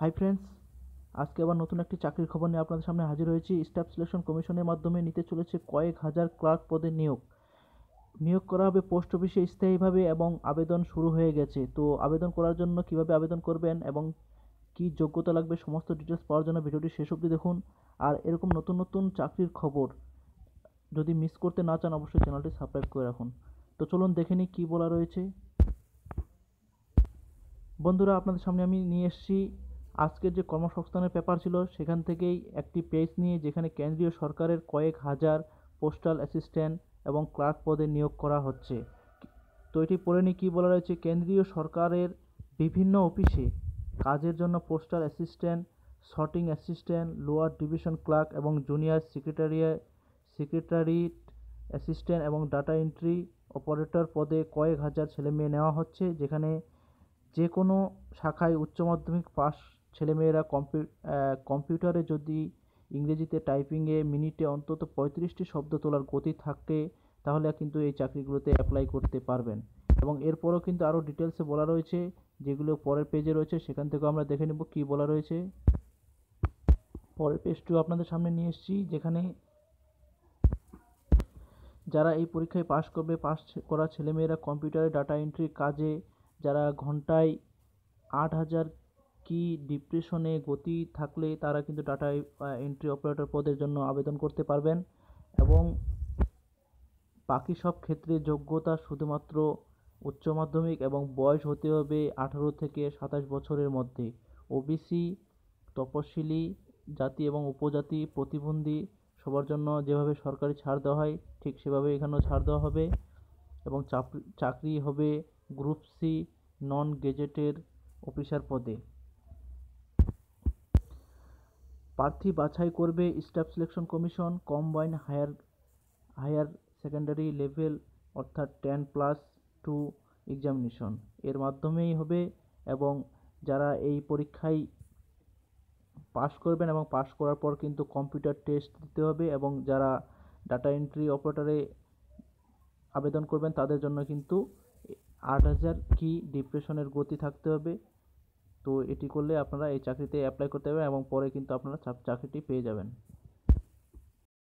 Hi friends, আজকে আবার নতুন একটি চাকরির খবর নিয়ে আপনাদের সামনে হাজির হয়েছি। স্টাফ সিলেকশন কমিশনের মাধ্যমে নিতে চলেছে কয়েক হাজার ক্লার্ক পদে নিয়োগ করা হবে পোস্ট অফিসে স্থায়ীভাবে এবং আবেদন শুরু হয়ে গেছে। তো আবেদন করার জন্য কিভাবে আবেদন করবেন এবং কি যোগ্যতা লাগবে সমস্ত ডিটেলস পাওয়ার জন্য ভিডিওটি শেষ অবধি দেখুন। আর এরকম নতুন নতুন চাকরির খবর যদি মিস করতে না চান অবশ্যই চ্যানেলটি সাবস্ক্রাইব করে রাখুন। তো চলুন দেখে নিই কী বলা রয়েছে। বন্ধুরা, আপনাদের সামনে আমি নিয়ে এসেছি আজকের যে কর্মসংস্থানের পেপার ছিল সেখান থেকেই একটি পেজ নিয়ে, যেখানে কেন্দ্রীয় সরকারের কয়েক হাজার পোস্টাল অ্যাসিস্ট্যান্ট এবং ক্লার্ক পদে নিয়োগ করা হচ্ছে। তো এটি পড়ে নিই কী বলা রয়েছে। কেন্দ্রীয় সরকারের বিভিন্ন অফিসে কাজের জন্য postal assistant, sorting assistant, lower division clerk এবং জুনিয়র সেক্রেটারিয়েট অ্যাসিস্ট্যান্ট এবং ডাটা এন্ট্রি অপারেটর পদে কয়েক হাজার ছেলেমেয়ে নেওয়া হচ্ছে, যেখানে যে কোনো শাখায় উচ্চ মাধ্যমিক পাস ছেলেমেয়েরা কম্পিউটারে যদি ইংরেজিতে টাইপিংয়ে মিনিটে অন্তত 35টি শব্দ তোলার গতি থাকে তাহলে কিন্তু এই চাকরিগুলোতে অ্যাপ্লাই করতে পারবেন। এবং এরপরও কিন্তু আরও ডিটেলসে বলা রয়েছে, যেগুলো পরের পেজে রয়েছে সেখান থেকেও আমরা দেখে নেব কী বলা রয়েছে। পরের পেজটিও আপনাদের সামনে নিয়ে এসেছি, যেখানে যারা এই পরীক্ষায় পাশ করবে, পাশ করা ছেলেমেয়েরা কম্পিউটারে ডাটা এন্ট্রি কাজে যারা ঘন্টায় 8,000 কি ডিপ্রেশনে গতি থাকলে তারা কিন্তু ডাটা এন্ট্রি অপারেটর পদের জন্য আবেদন করতে পারবেন। এবং বাকি সব ক্ষেত্রে যোগ্যতা শুধুমাত্র উচ্চ মাধ্যমিক এবং বয়স হতে হবে 18 থেকে 27 বছরের মধ্যে। ওবিসি, তপশিলি জাতি এবং উপজাতি, প্রতিবন্ধী সবার জন্য যেভাবে সরকারি ছাড় দেওয়া হয় ঠিক সেভাবে এখানেও ছাড় দেওয়া হবে। এবং চাকরি হবে গ্রুপ সি নন গেজেটের অফিসার পদে। প্রার্থী বাছাই করবে staff selection commission combined higher secondary level, অর্থাৎ 10+2 এক্সামিনেশন এর মাধ্যমেই হবে। এবং যারা এই পরীক্ষায় পাশ করবেন এবং পাশ করার পর কিন্তু কম্পিউটার টেস্ট দিতে হবে, এবং যারা ডাটা এন্ট্রি অপারেটরে আবেদন করবেন তাদের জন্য কিন্তু 8,000 কি ডিপ্রেশনের গতি থাকতে হবে। তো এটি করলে আপনারা এই চাকরিতে অ্যাপ্লাই করতে পারবেন এবং পরে কিন্তু আপনারা চাকরিটি পেয়ে যাবেন।